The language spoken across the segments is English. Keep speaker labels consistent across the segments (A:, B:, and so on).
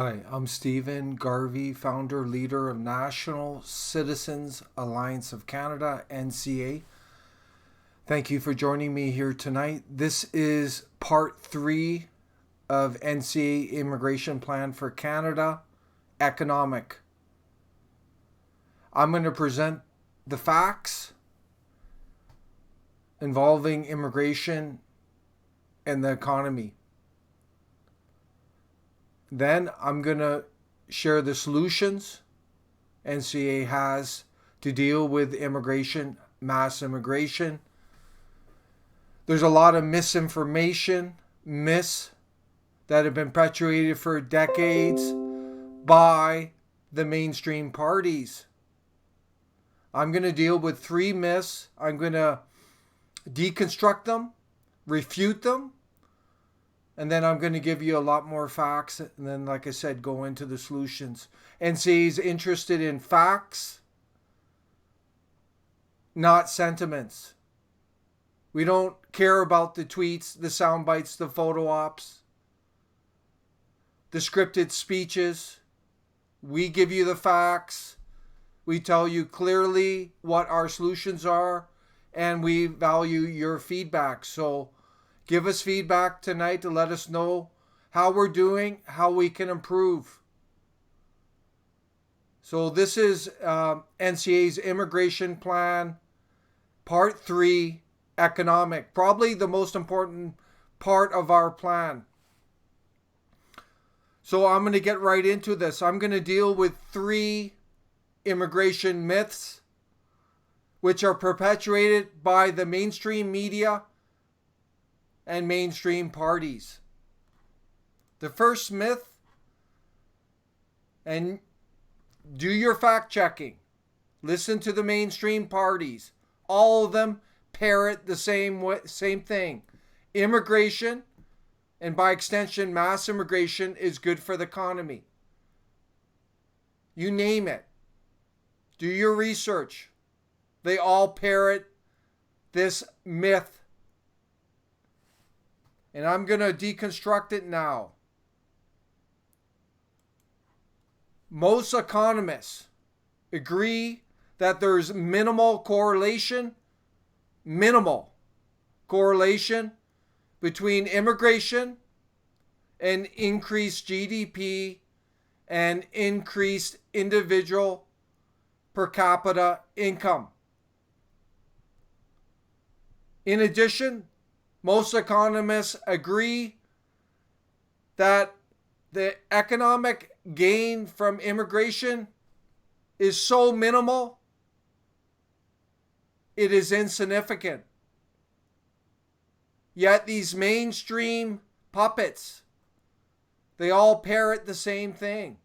A: Hi, I'm Stephen Garvey, founder, leader of National Citizens Alliance of Canada, NCA. Thank you for joining me here tonight. This is part 3 of NCA Immigration Plan for Canada, Economic. I'm going to present the facts involving immigration and the economy. Then I'm going to share the solutions NCA has to deal with immigration, mass immigration. There's a lot of misinformation, myths that have been perpetuated for decades by the mainstream parties. I'm going to deal with 3 myths. I'm going to deconstruct them, refute them, and then I'm going to give you a lot more facts. And then, like I said, go into the solutions. NCA is interested in facts, not sentiments. We don't care about the tweets, the sound bites, the photo ops, the scripted speeches. We give you the facts. We tell you clearly what our solutions are, and we value your feedback. So give us feedback tonight to let us know how we're doing, how we can improve. So this is NCA's immigration plan, part 3, economic. Probably the most important part of our plan. So I'm going to get right into this. I'm going to deal with 3 immigration myths which are perpetuated by the mainstream media and mainstream parties. The first myth, and do your fact checking, listen to the mainstream parties. All of them parrot the same thing. Immigration, and by extension mass immigration, is good for the economy. You name it. Do your research. They all parrot this myth. And I'm going to deconstruct it now. Most economists agree that there's minimal correlation between immigration and increased GDP and increased individual per capita income. In addition, most economists agree that the economic gain from immigration is so minimal, it is insignificant. Yet these mainstream puppets, they all parrot the same thing.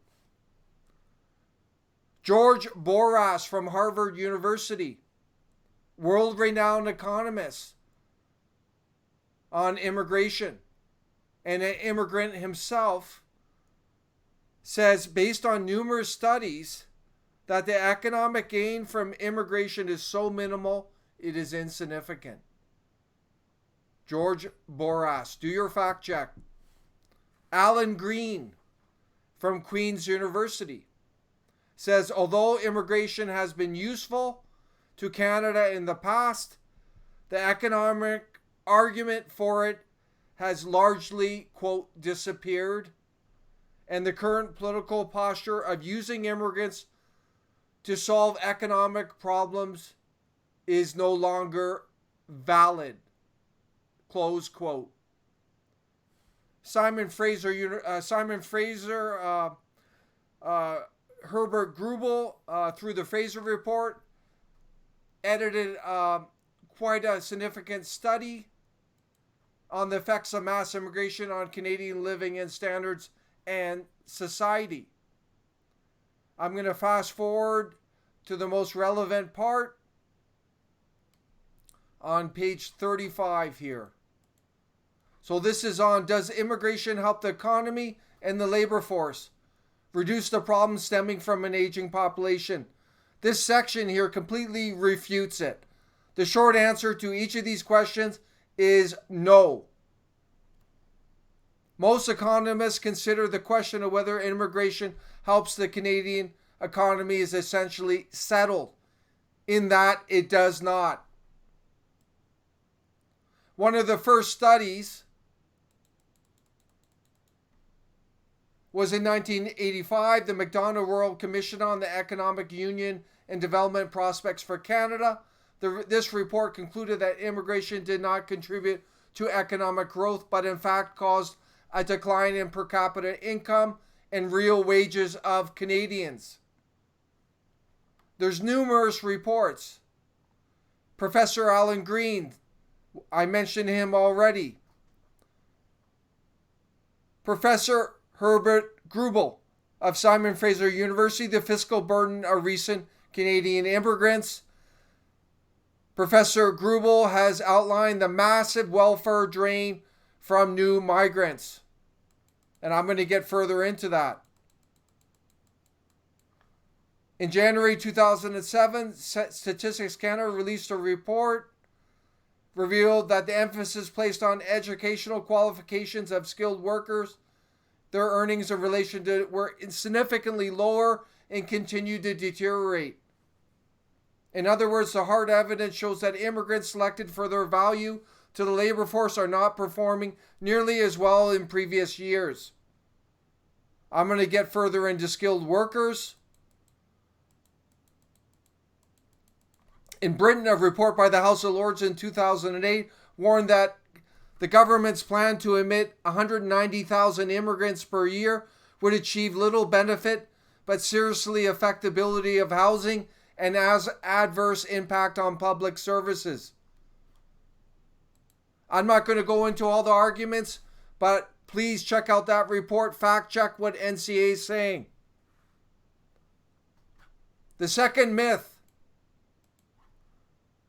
A: George Boras from Harvard University, world-renowned economist on immigration and an immigrant himself, says, based on numerous studies, that the economic gain from immigration is so minimal, it is insignificant. George Boras, do your fact check. Alan Green from Queen's University says, although immigration has been useful to Canada in the past, the economic argument for it has largely, quote, disappeared, and the current political posture of using immigrants to solve economic problems is no longer valid, close quote. Simon Fraser, Herbert Grubel, through the Fraser Report, edited quite a significant study on the effects of mass immigration on Canadian living and standards and society. I'm going to fast forward to the most relevant part on page 35 here. So this is on, does immigration help the economy and the labor force reduce the problems stemming from an aging population? This section here completely refutes it. The short answer to each of these questions is no. Most economists consider the question of whether immigration helps the Canadian economy is essentially settled, in that it does not. One of the first studies was in 1985, the Macdonald-World Commission on the Economic Union and Development Prospects for Canada. This report concluded that immigration did not contribute to economic growth, but in fact caused a decline in per capita income and real wages of Canadians. There's numerous reports. Professor Alan Green, I mentioned him already. Professor Herbert Grubel of Simon Fraser University, The Fiscal Burden of Recent Canadian Immigrants. Professor Grubel has outlined the massive welfare drain from new migrants. And I'm going to get further into that. In January 2007, Statistics Canada released a report revealed that the emphasis placed on educational qualifications of skilled workers, their earnings in relation to were significantly lower and continued to deteriorate. In other words, the hard evidence shows that immigrants selected for their value to the labor force are not performing nearly as well in previous years. I'm going to get further into skilled workers. In Britain, a report by the House of Lords in 2008 warned that the government's plan to admit 190,000 immigrants per year would achieve little benefit but seriously affect the ability of housing and has adverse impact on public services. I'm not going to go into all the arguments, but please check out that report. Fact check what NCA is saying. The second myth,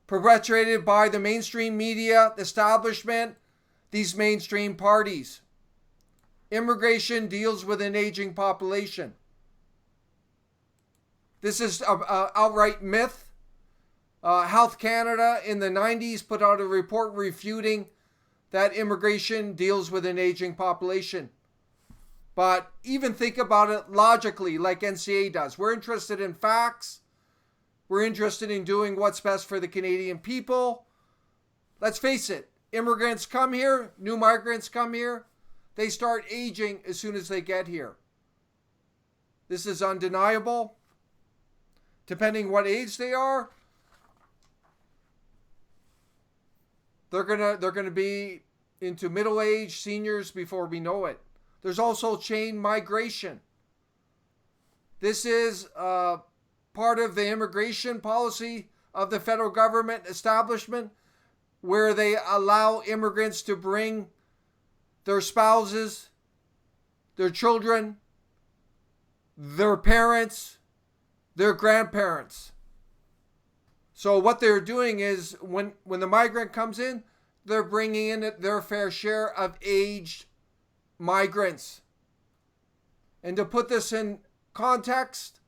A: perpetuated by the mainstream media, the establishment, these mainstream parties. Immigration deals with an aging population. This is an outright myth. Health Canada in the 90s put out a report refuting that immigration deals with an aging population. But even think about it logically, like NCA does. We're interested in facts. We're interested in doing what's best for the Canadian people. Let's face it, immigrants come here, new migrants come here, they start aging as soon as they get here. This is undeniable. Depending what age they are, they're gonna be into middle age, seniors before we know it. There's also chain migration. This is part of the immigration policy of the federal government establishment, where they allow immigrants to bring their spouses, their children, their parents, their grandparents. So what they're doing is when the migrant comes in, they're bringing in their fair share of aged migrants. And to put this in context,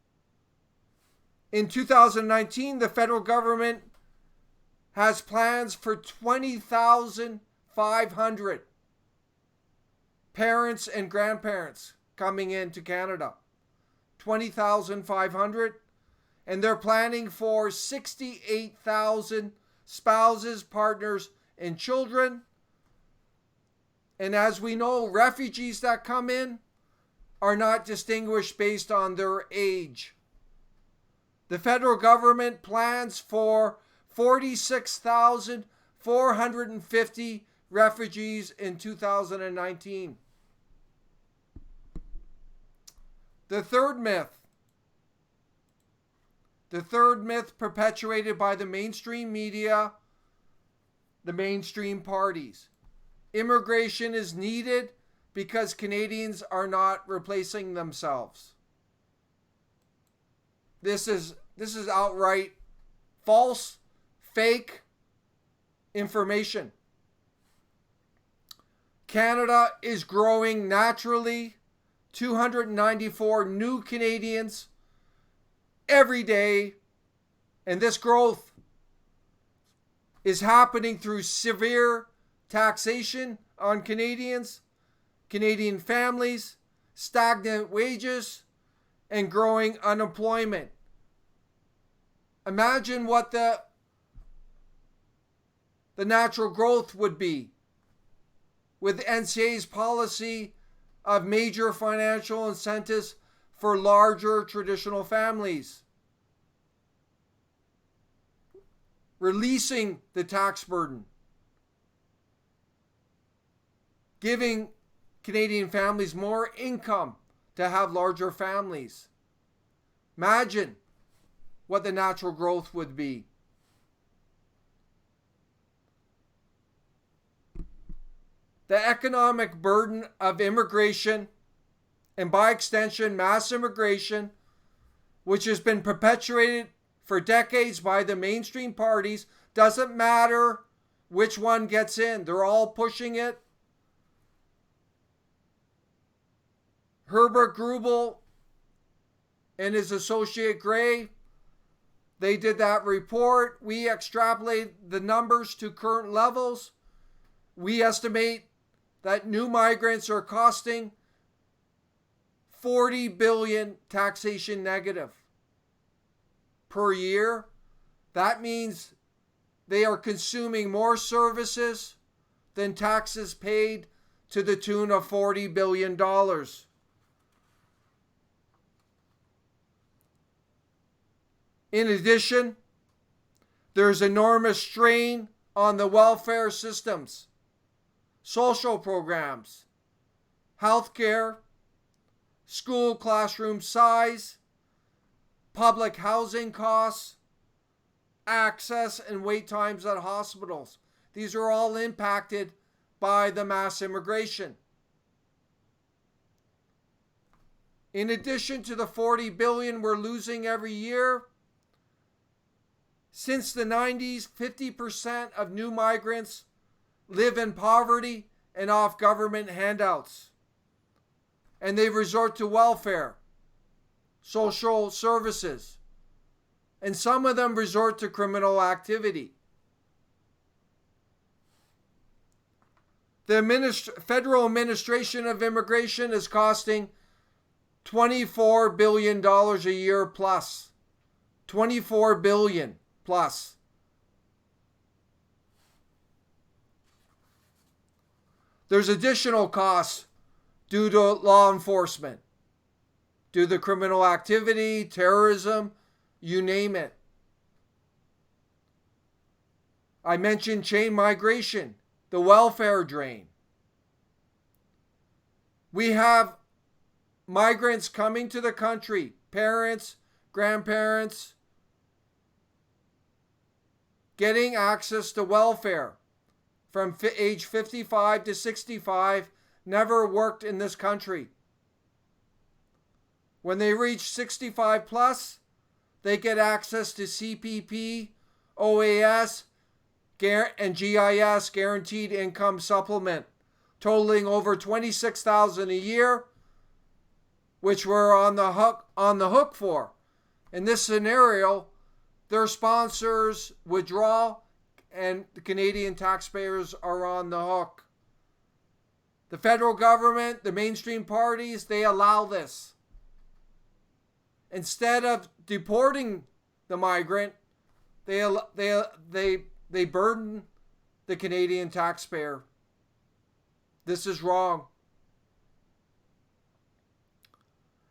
A: in 2019, the federal government has plans for 20,500 parents and grandparents coming into Canada. 20,500. And they're planning for 68,000 spouses, partners, and children. And as we know, refugees that come in are not distinguished based on their age. The federal government plans for 46,450 refugees in 2019. The third myth perpetuated by the mainstream media, the mainstream parties. Immigration is needed because Canadians are not replacing themselves. This is outright false, fake information. Canada is growing naturally. 294 new Canadians every day. And this growth is happening through severe taxation on Canadians Canadian families, stagnant wages, and growing unemployment. Imagine what the natural growth would be with NCA's policy of major financial incentives for larger traditional families, releasing the tax burden, giving Canadian families more income to have larger families. Imagine what the natural growth would be. The economic burden of immigration, and by extension mass immigration, which has been perpetuated for decades by the mainstream parties, doesn't matter which one gets in. They're all pushing it. Herbert Grubel and his associate Gray, they did that report. We extrapolate the numbers to current levels. We estimate that new migrants are costing 40 billion taxation negative per year. That means they are consuming more services than taxes paid, to the tune of $40 billion. In addition, there's enormous strain on the welfare systems, social programs, healthcare, school classroom size, public housing costs, access and wait times at hospitals. These are all impacted by the mass immigration. In addition to the 40 billion we're losing every year, since the 90s, 50% of new migrants live in poverty and off government handouts. And they resort to welfare, social services, and some of them resort to criminal activity. The Federal Administration of Immigration is costing $24 billion a year plus. $24 billion plus. There's additional costs due to law enforcement, due to criminal activity, terrorism, you name it. I mentioned chain migration, the welfare drain. We have migrants coming to the country, parents, grandparents, getting access to welfare from age 55 to 65, never worked in this country. When they reach 65 plus, they get access to CPP, OAS, and GIS, Guaranteed Income Supplement, totaling over $26,000 a year, which we're on the hook for. In this scenario, their sponsors withdraw and the Canadian taxpayers are on the hook. The federal government, the mainstream parties, they allow this. Instead of deporting the migrant, they burden the Canadian taxpayer. This is wrong.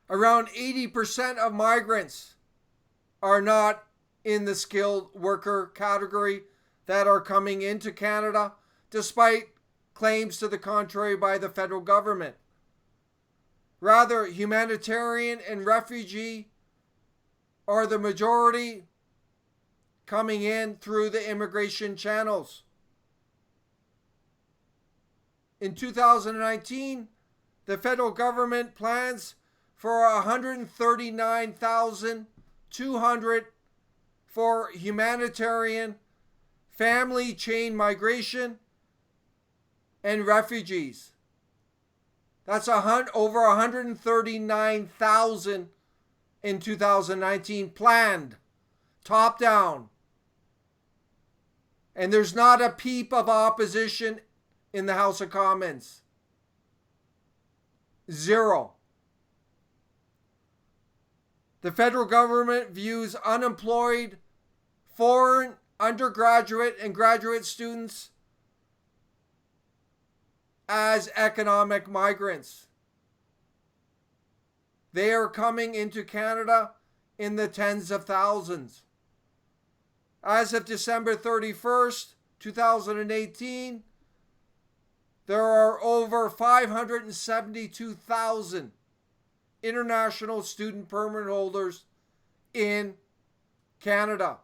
A: Around 80% of migrants are not in the skilled worker category that are coming into Canada, despite claims to the contrary by the federal government. Rather, humanitarian and refugee are the majority coming in through the immigration channels. In 2019, the federal government plans for 139,200 for humanitarian, family chain migration, and refugees. That's over 139,000 in 2019 planned, top down. And there's not a peep of opposition in the House of Commons. Zero. The federal government views unemployed foreign undergraduate and graduate students as economic migrants. They are coming into Canada in the tens of thousands. As of December 31st, 2018, there are over 572,000 international student permit holders in Canada.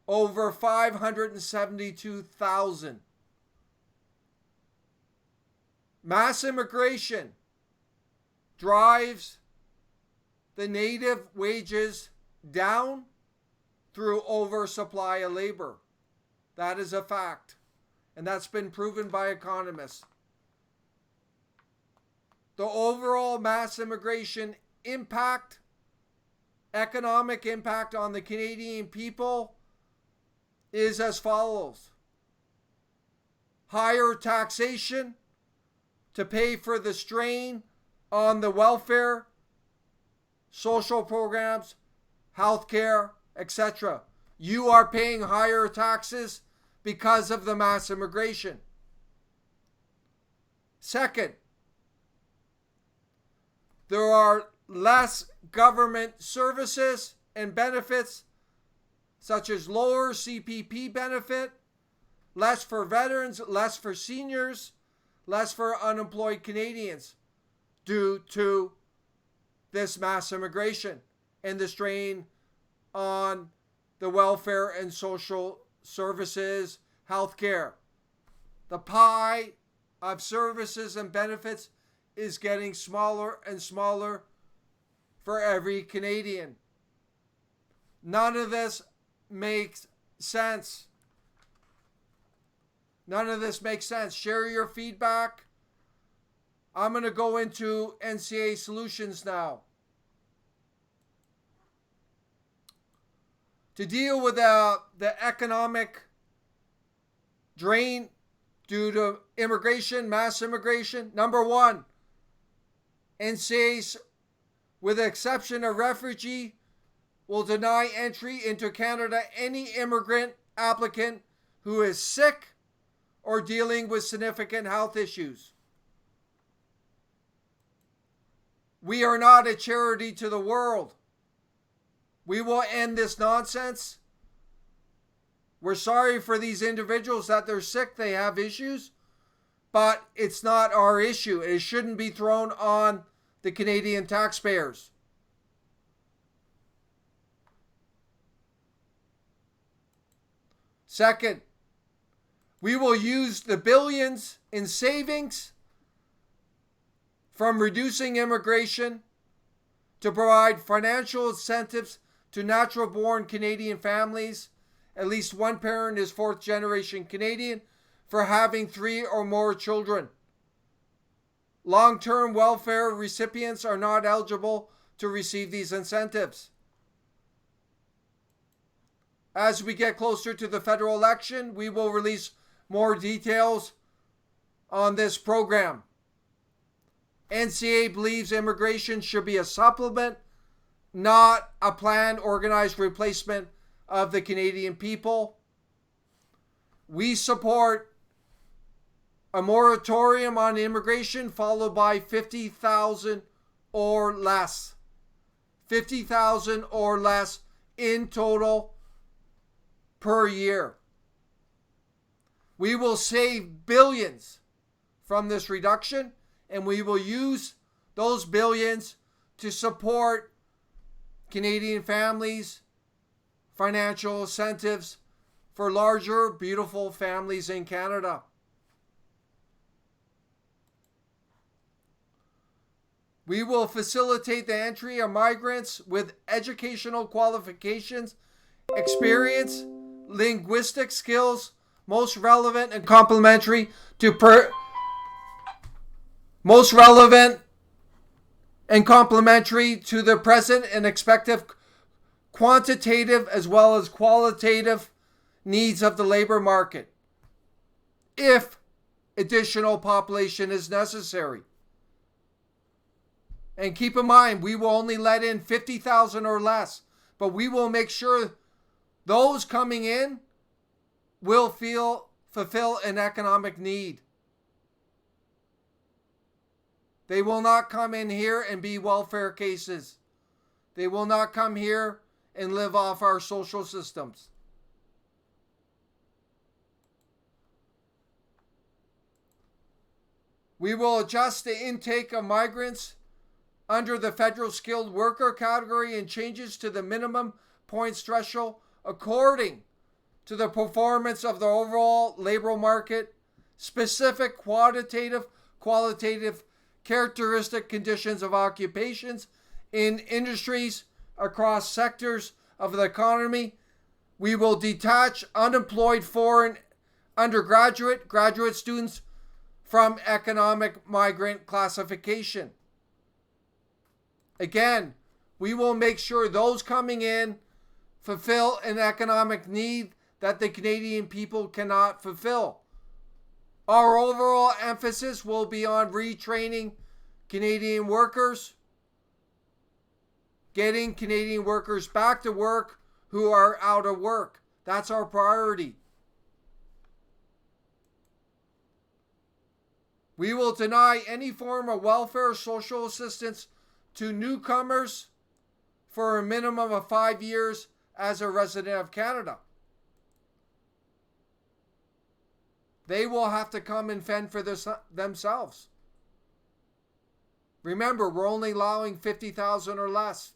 A: Over 572,000. Mass immigration drives the native wages down through oversupply of labor. That is a fact. And that's been proven by economists. The overall mass immigration impact, economic impact on the Canadian people is as follows. Higher taxation to pay for the strain on the welfare, social programs, healthcare, etc. You are paying higher taxes because of the mass immigration. Second, there are less government services and benefits, such as lower CPP benefit, less for veterans, less for seniors, less for unemployed Canadians, due to this mass immigration and the strain on the welfare and social services, healthcare. The pie of services and benefits is getting smaller and smaller for every Canadian. None of this makes sense. None of this makes sense. Share your feedback. I'm going to go into NCA solutions now. To deal with the economic drain due to immigration, mass immigration, number one, NCAs, with the exception of refugee, will deny entry into Canada any immigrant applicant who is sick or dealing with significant health issues. We are not a charity to the world. We will end this nonsense. We're sorry for these individuals that they're sick, they have issues, but it's not our issue. It shouldn't be thrown on the Canadian taxpayers. Second, we will use the billions in savings from reducing immigration to provide financial incentives to natural-born Canadian families, at least one parent is fourth-generation Canadian, for having 3 or more children. Long-term welfare recipients are not eligible to receive these incentives. As we get closer to the federal election, we will release more details on this program. NCA believes immigration should be a supplement, not a planned, organized replacement of the Canadian people. We support a moratorium on immigration followed by 50,000 or less. 50,000 or less in total per year. We will save billions from this reduction, and we will use those billions to support Canadian families, financial incentives for larger, beautiful families in Canada. We will facilitate the entry of migrants with educational qualifications, experience, linguistic skills, most relevant and complementary to the present and expected quantitative as well as qualitative needs of the labor market, if additional population is necessary. And keep in mind, we will only let in 50,000 or less, but we will make sure those coming in will fulfill an economic need. They will not come in here and be welfare cases. They will not come here and live off our social systems. We will adjust the intake of migrants under the federal skilled worker category and changes to the minimum points threshold according to the performance of the overall labor market, specific qualitative characteristic conditions of occupations in industries across sectors of the economy. We will detach unemployed foreign graduate students from economic migrant classification. Again, we will make sure those coming in fulfill an economic need that the Canadian people cannot fulfill. Our overall emphasis will be on retraining Canadian workers, getting Canadian workers back to work who are out of work. That's our priority. We will deny any form of welfare or social assistance to newcomers for a minimum of 5 years as a resident of Canada. They will have to come and fend for this themselves. Remember, we're only allowing 50,000 or less.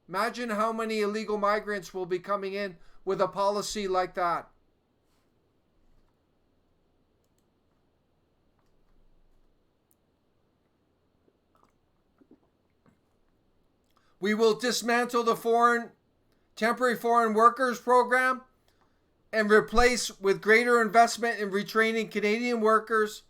A: Imagine how many illegal migrants will be coming in with a policy like that. We will dismantle the temporary foreign workers program and replace with greater investment in retraining Canadian workers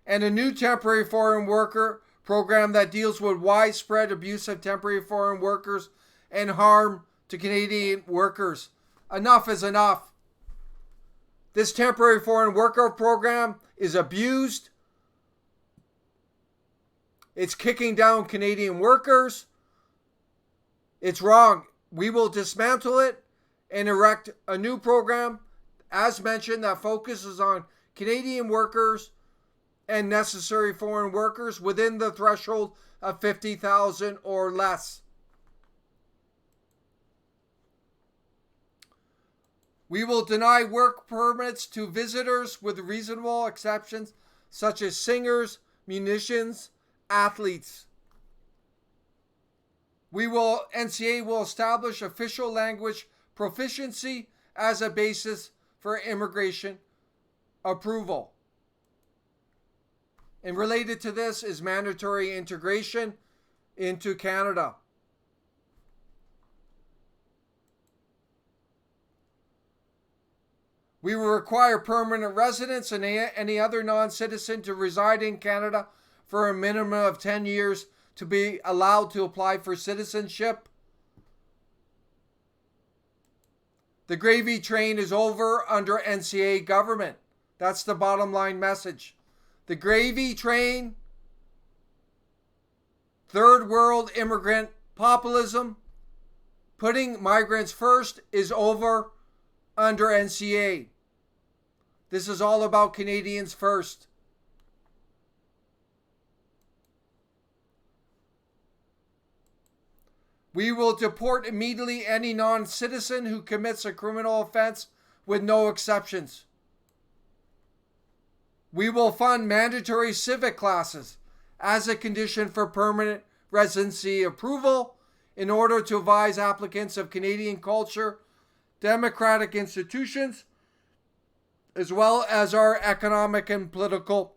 A: and a new temporary foreign worker program that deals with widespread abuse of temporary foreign workers and harm to Canadian workers. Enough is enough. This temporary foreign worker program is abused. It's kicking down Canadian workers. It's wrong. We will dismantle it and erect a new program, as mentioned, that focuses on Canadian workers and necessary foreign workers within the threshold of 50,000 or less. We will deny work permits to visitors with reasonable exceptions, such as singers, musicians, athletes. NCA will establish official language proficiency as a basis for immigration approval. And related to this is mandatory integration into Canada. We will require permanent residents and any other non-citizen to reside in Canada for a minimum of 10 years to be allowed to apply for citizenship. The gravy train is over under NCA government. That's the bottom line message. The gravy train, third world immigrant populism, putting migrants first, is over under NCA. This is all about Canadians first. We will deport immediately any non-citizen who commits a criminal offense with no exceptions. We will fund mandatory civic classes as a condition for permanent residency approval in order to advise applicants of Canadian culture, democratic institutions, as well as our economic and political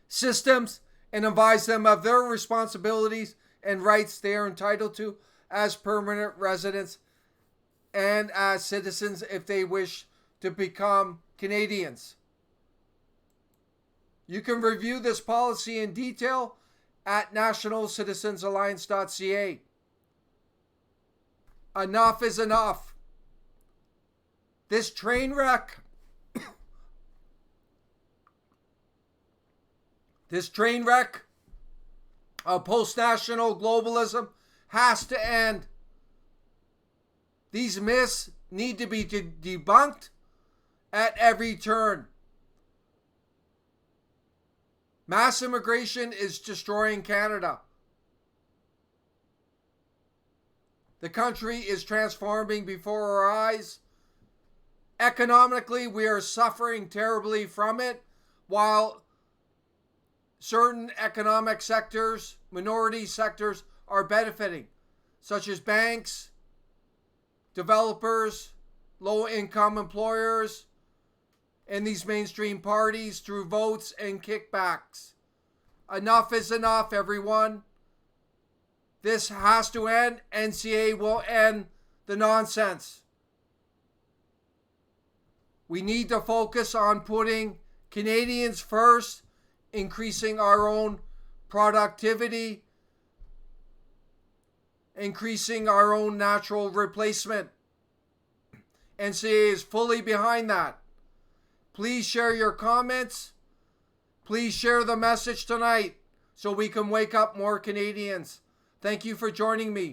A: systems, and advise them of their responsibilities and rights they are entitled to as permanent residents and as citizens if they wish to become Canadians. You can review this policy in detail at nationalcitizensalliance.ca. Enough is enough. This train wreck post-national globalism has to end. These myths need to be debunked at every turn. Mass immigration is destroying Canada. The country is transforming before our eyes. Economically, we are suffering terribly from it, while certain economic sectors, minority sectors, are benefiting, such as banks, developers, low-income employers, and these mainstream parties through votes and kickbacks. Enough is enough, everyone. This has to end. NCA will end the nonsense. We need to focus on putting Canadians first, increasing our own productivity, increasing our own natural replacement. NCA is fully behind that. Please share your comments. Please share the message tonight so we can wake up more Canadians. Thank you for joining me.